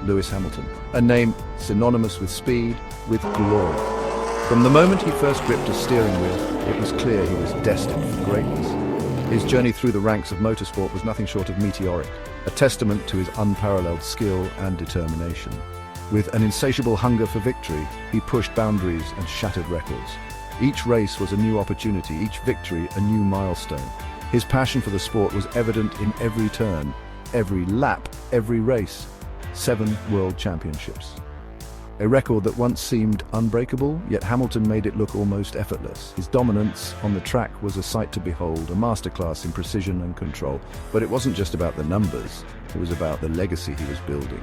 Lewis Hamilton, a name synonymous with speed, with glory. From the moment he first gripped a steering wheel, it was clear he was destined for greatness. His journey through the ranks of motorsport was nothing short of meteoric, a testament to his unparalleled skill and determination. With an insatiable hunger for victory, he pushed boundaries and shattered records. Each race was a new opportunity, each victory a new milestone. His passion for the sport was evident in every turn, every lap, every race. 7 world championships. A record that once seemed unbreakable, yet Hamilton made it look almost effortless. His dominance on the track was a sight to behold, a masterclass in precision and control. But it wasn't just about the numbers, it was about the legacy he was building.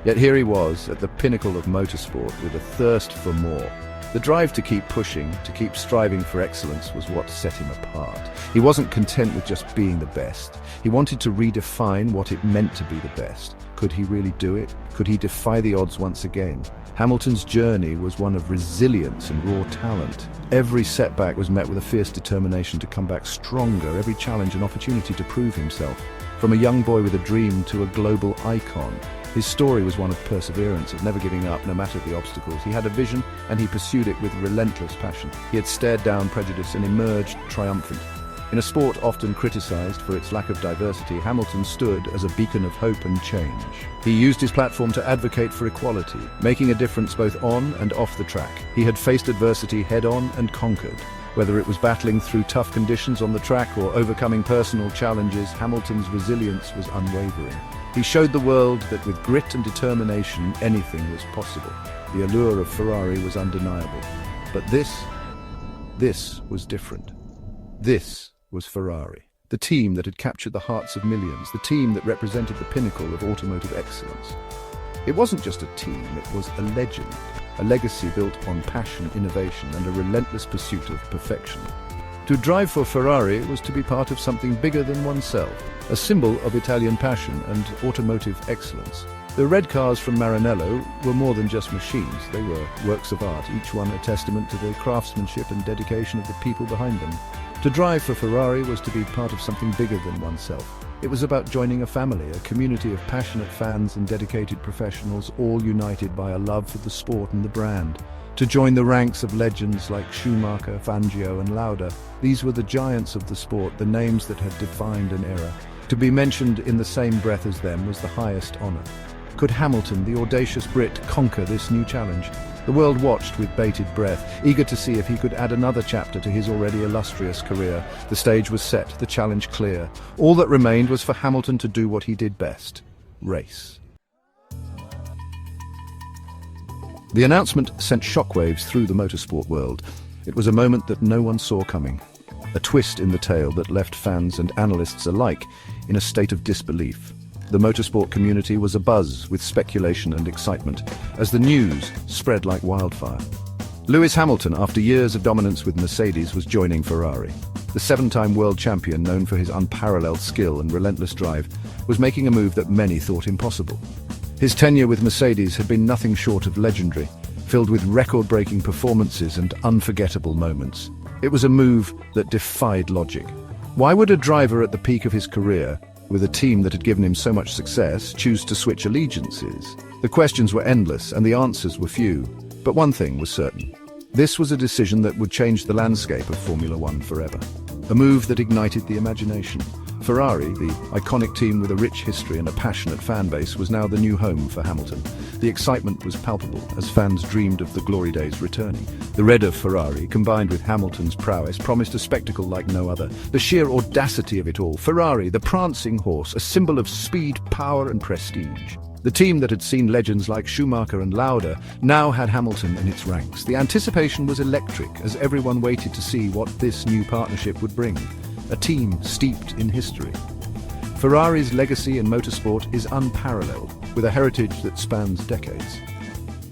Yet here he was, at the pinnacle of motorsport, with a thirst for more. The drive to keep pushing, to keep striving for excellence was what set him apart. He wasn't content with just being the best. He wanted to redefine what it meant to be the best. Could he really do it? Could he defy the odds once again? Hamilton's journey was one of resilience and raw talent. Every setback was met with a fierce determination to come back stronger, every challenge an opportunity to prove himself. From a young boy with a dream to a global icon, his story was one of perseverance, of never giving up no matter the obstacles. He had a vision and he pursued it with relentless passion. He had stared down prejudice and emerged triumphant. In a sport often criticized for its lack of diversity, Hamilton stood as a beacon of hope and change. He used his platform to advocate for equality, making a difference both on and off the track. He had faced adversity head-on and conquered. Whether it was battling through tough conditions on the track or overcoming personal challenges, Hamilton's resilience was unwavering. He showed the world that with grit and determination, anything was possible. The allure of Ferrari was undeniable. But this was different. This was Ferrari, the team that had captured the hearts of millions, the team that represented the pinnacle of automotive excellence. It wasn't just a team, it was a legend, a legacy built on passion, innovation, and a relentless pursuit of perfection. To drive for Ferrari was to be part of something bigger than oneself, a symbol of Italian passion and automotive excellence. The red cars from Maranello were more than just machines, they were works of art, each one a testament to the craftsmanship and dedication of the people behind them. To drive for Ferrari was to be part of something bigger than oneself. It was about joining a family, a community of passionate fans and dedicated professionals, all united by a love for the sport and the brand. To join the ranks of legends like Schumacher, Fangio and Lauda, these were the giants of the sport, the names that had defined an era. To be mentioned in the same breath as them was the highest honor. Could Hamilton, the audacious Brit, conquer this new challenge? The world watched with bated breath, eager to see if he could add another chapter to his already illustrious career. The stage was set, the challenge clear. All that remained was for Hamilton to do what he did best: race. The announcement sent shockwaves through the motorsport world. It was a moment that no one saw coming. A twist in the tale that left fans and analysts alike in a state of disbelief. The motorsport community was abuzz with speculation and excitement as the news spread like wildfire. Lewis Hamilton, after years of dominance with Mercedes, was joining Ferrari. The 7-time world champion, known for his unparalleled skill and relentless drive, was making a move that many thought impossible. His tenure with Mercedes had been nothing short of legendary, filled with record-breaking performances and unforgettable moments. It was a move that defied logic. Why would a driver at the peak of his career, with a team that had given him so much success, choose to switch allegiances? The questions were endless and the answers were few. But one thing was certain. This was a decision that would change the landscape of Formula One forever. A move that ignited the imagination. Ferrari, the iconic team with a rich history and a passionate fan base, was now the new home for Hamilton. The excitement was palpable as fans dreamed of the glory days returning. The red of Ferrari, combined with Hamilton's prowess, promised a spectacle like no other. The sheer audacity of it all. Ferrari, the prancing horse, a symbol of speed, power and prestige. The team that had seen legends like Schumacher and Lauda now had Hamilton in its ranks. The anticipation was electric as everyone waited to see what this new partnership would bring. A team steeped in history. Ferrari's legacy in motorsport is unparalleled, with a heritage that spans decades.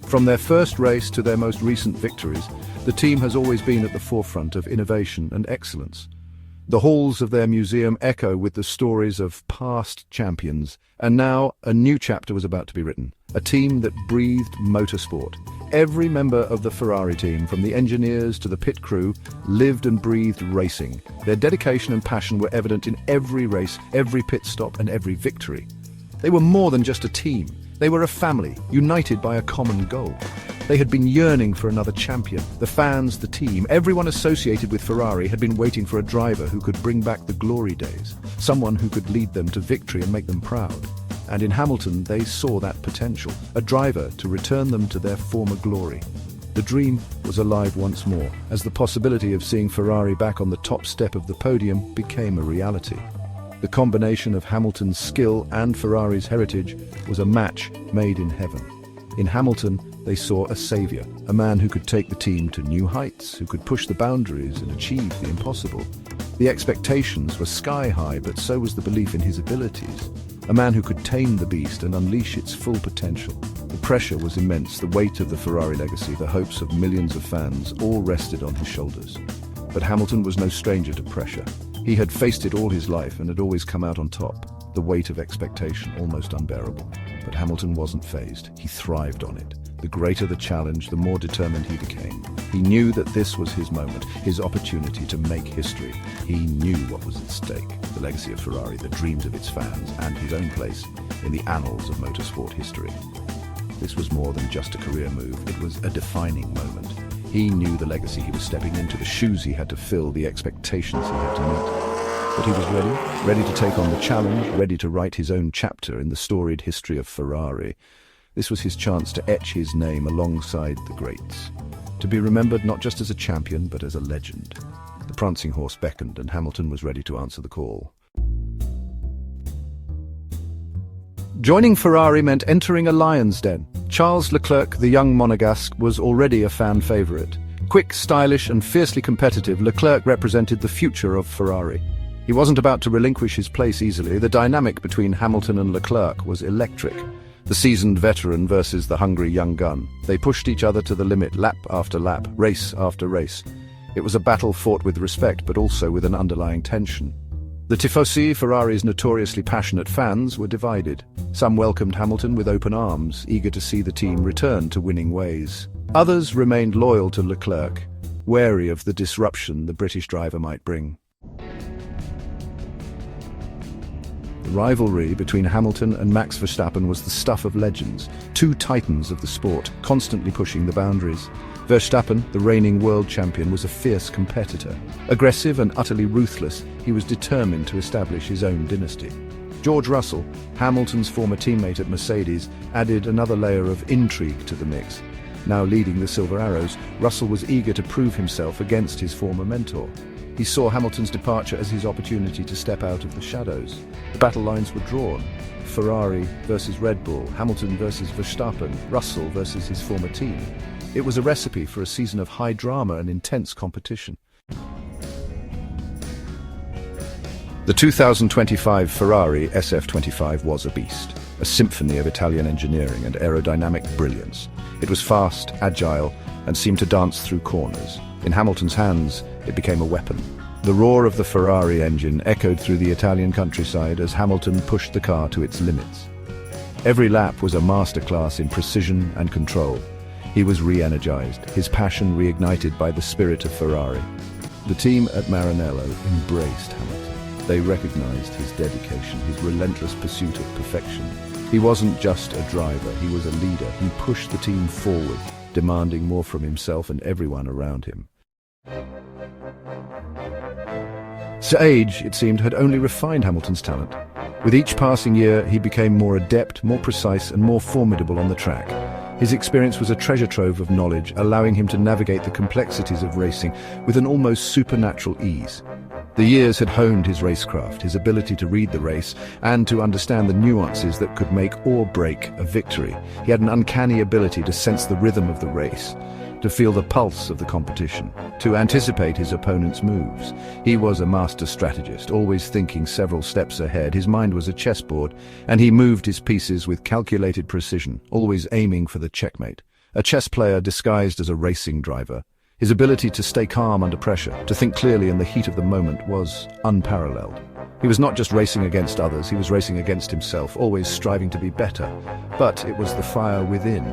From their first race to their most recent victories, the team has always been at the forefront of innovation and excellence. The halls of their museum echo with the stories of past champions, and now a new chapter was about to be written. A team that breathed motorsport. Every member of the Ferrari team, from the engineers to the pit crew, lived and breathed racing. Their dedication and passion were evident in every race, every pit stop and every victory. They were more than just a team. They were a family, united by a common goal. They had been yearning for another champion. The fans, the team, everyone associated with Ferrari had been waiting for a driver who could bring back the glory days, someone who could lead them to victory and make them proud. And in Hamilton, they saw that potential, a driver to return them to their former glory. The dream was alive once more, as the possibility of seeing Ferrari back on the top step of the podium became a reality. The combination of Hamilton's skill and Ferrari's heritage was a match made in heaven. In Hamilton, they saw a savior, a man who could take the team to new heights, who could push the boundaries and achieve the impossible. The expectations were sky high, but so was the belief in his abilities. A man who could tame the beast and unleash its full potential. The pressure was immense, the weight of the Ferrari legacy, the hopes of millions of fans, all rested on his shoulders. But Hamilton was no stranger to pressure. He had faced it all his life and had always come out on top, the weight of expectation almost unbearable. But Hamilton wasn't fazed. He thrived on it. The greater the challenge, the more determined he became. He knew that this was his moment, his opportunity to make history. He knew what was at stake, the legacy of Ferrari, the dreams of its fans, and his own place in the annals of motorsport history. This was more than just a career move. It was a defining moment. He knew the legacy he was stepping into, the shoes he had to fill, the expectations he had to meet. But he was ready to take on the challenge, ready to write his own chapter in the storied history of Ferrari. This was his chance to etch his name alongside the greats, to be remembered not just as a champion, but as a legend. The prancing horse beckoned, and Hamilton was ready to answer the call. Joining Ferrari meant entering a lion's den. Charles Leclerc, the young Monegasque, was already a fan favourite. Quick, stylish, and fiercely competitive, Leclerc represented the future of Ferrari. He wasn't about to relinquish his place easily. The dynamic between Hamilton and Leclerc was electric. The seasoned veteran versus the hungry young gun. They pushed each other to the limit, lap after lap, race after race. It was a battle fought with respect, but also with an underlying tension. The tifosi, Ferrari's notoriously passionate fans, were divided. Some welcomed Hamilton with open arms, eager to see the team return to winning ways. Others remained loyal to Leclerc, wary of the disruption the British driver might bring. The rivalry between Hamilton and Max Verstappen was the stuff of legends, two titans of the sport, constantly pushing the boundaries. Verstappen, the reigning world champion, was a fierce competitor. Aggressive and utterly ruthless, he was determined to establish his own dynasty. George Russell, Hamilton's former teammate at Mercedes, added another layer of intrigue to the mix. Now leading the Silver Arrows, Russell was eager to prove himself against his former mentor. He saw Hamilton's departure as his opportunity to step out of the shadows. The battle lines were drawn. Ferrari versus Red Bull, Hamilton versus Verstappen, Russell versus his former team. It was a recipe for a season of high drama and intense competition. The 2025 Ferrari SF25 was a beast, a symphony of Italian engineering and aerodynamic brilliance. It was fast, agile, and seemed to dance through corners. In Hamilton's hands, it became a weapon. The roar of the Ferrari engine echoed through the Italian countryside as Hamilton pushed the car to its limits. Every lap was a masterclass in precision and control. He was re-energized, his passion reignited by the spirit of Ferrari. The team at Maranello embraced Hamilton. They recognized his dedication, his relentless pursuit of perfection. He wasn't just a driver, he was a leader. He pushed the team forward, demanding more from himself and everyone around him. Age, it seemed, had only refined Hamilton's talent. With each passing year, he became more adept, more precise, and more formidable on the track. His experience was a treasure trove of knowledge, allowing him to navigate the complexities of racing with an almost supernatural ease. The years had honed his racecraft, his ability to read the race, and to understand the nuances that could make or break a victory. He had an uncanny ability to sense the rhythm of the race, to feel the pulse of the competition, to anticipate his opponent's moves. He was a master strategist, always thinking several steps ahead. His mind was a chessboard, and he moved his pieces with calculated precision, always aiming for the checkmate. A chess player disguised as a racing driver. His ability to stay calm under pressure, to think clearly in the heat of the moment, was unparalleled. He was not just racing against others, he was racing against himself, always striving to be better. But it was the fire within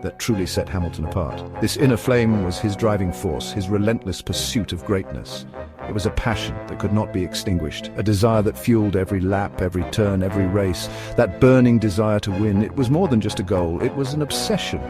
that truly set Hamilton apart. This inner flame was his driving force, his relentless pursuit of greatness. It was a passion that could not be extinguished, a desire that fueled every lap, every turn, every race, that burning desire to win. It was more than just a goal, it was an obsession.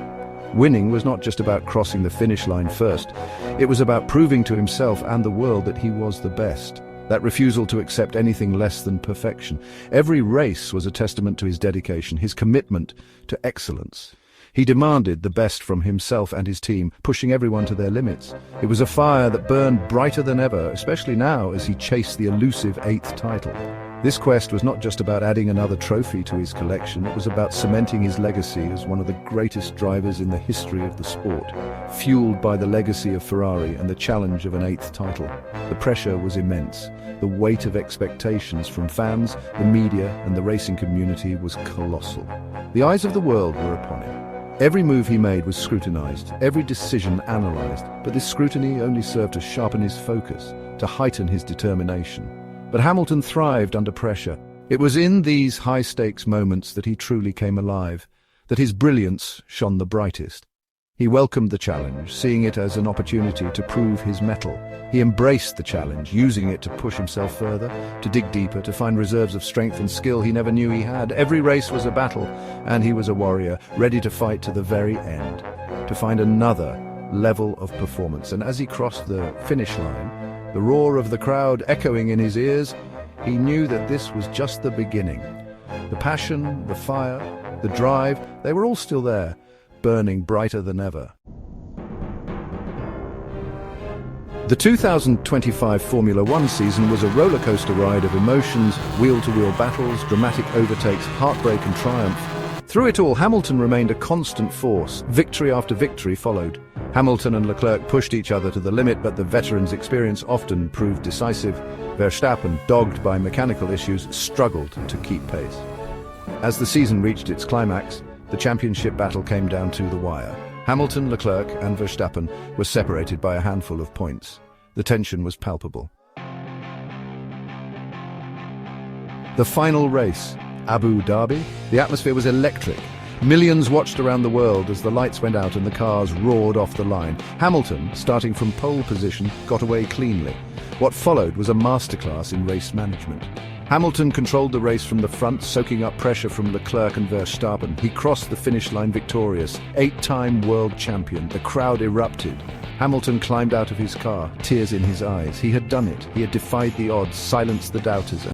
Winning was not just about crossing the finish line first, it was about proving to himself and the world that he was the best. That refusal to accept anything less than perfection. Every race was a testament to his dedication, his commitment to excellence. He demanded the best from himself and his team, pushing everyone to their limits. It was a fire that burned brighter than ever, especially now as he chased the elusive 8th title. This quest was not just about adding another trophy to his collection, it was about cementing his legacy as one of the greatest drivers in the history of the sport, fueled by the legacy of Ferrari and the challenge of an 8th title. The pressure was immense. The weight of expectations from fans, the media, and the racing community was colossal. The eyes of the world were upon him. Every move he made was scrutinized, every decision analyzed, but this scrutiny only served to sharpen his focus, to heighten his determination. But Hamilton thrived under pressure. It was in these high-stakes moments that he truly came alive, that his brilliance shone the brightest. He welcomed the challenge, seeing it as an opportunity to prove his mettle. He embraced the challenge, using it to push himself further, to dig deeper, to find reserves of strength and skill he never knew he had. Every race was a battle, and he was a warrior, ready to fight to the very end, to find another level of performance. And as he crossed the finish line, the roar of the crowd echoing in his ears, he knew that this was just the beginning. The passion, the fire, the drive, they were all still there, burning brighter than ever. The 2025 Formula One season was a roller coaster ride of emotions, wheel-to-wheel battles, dramatic overtakes, heartbreak and triumph. Through it all, Hamilton remained a constant force. Victory after victory followed. Hamilton and Leclerc pushed each other to the limit, but the veterans' experience often proved decisive. Verstappen, dogged by mechanical issues, struggled to keep pace. As the season reached its climax, the championship battle came down to the wire. Hamilton, Leclerc and Verstappen were separated by a handful of points. The tension was palpable. The final race, Abu Dhabi, the atmosphere was electric. Millions watched around the world as the lights went out and the cars roared off the line. Hamilton, starting from pole position, got away cleanly. What followed was a masterclass in race management. Hamilton controlled the race from the front, soaking up pressure from Leclerc and Verstappen. He crossed the finish line victorious, 8-time world champion. The crowd erupted. Hamilton climbed out of his car, tears in his eyes. He had done it. He had defied the odds, silenced the doubters.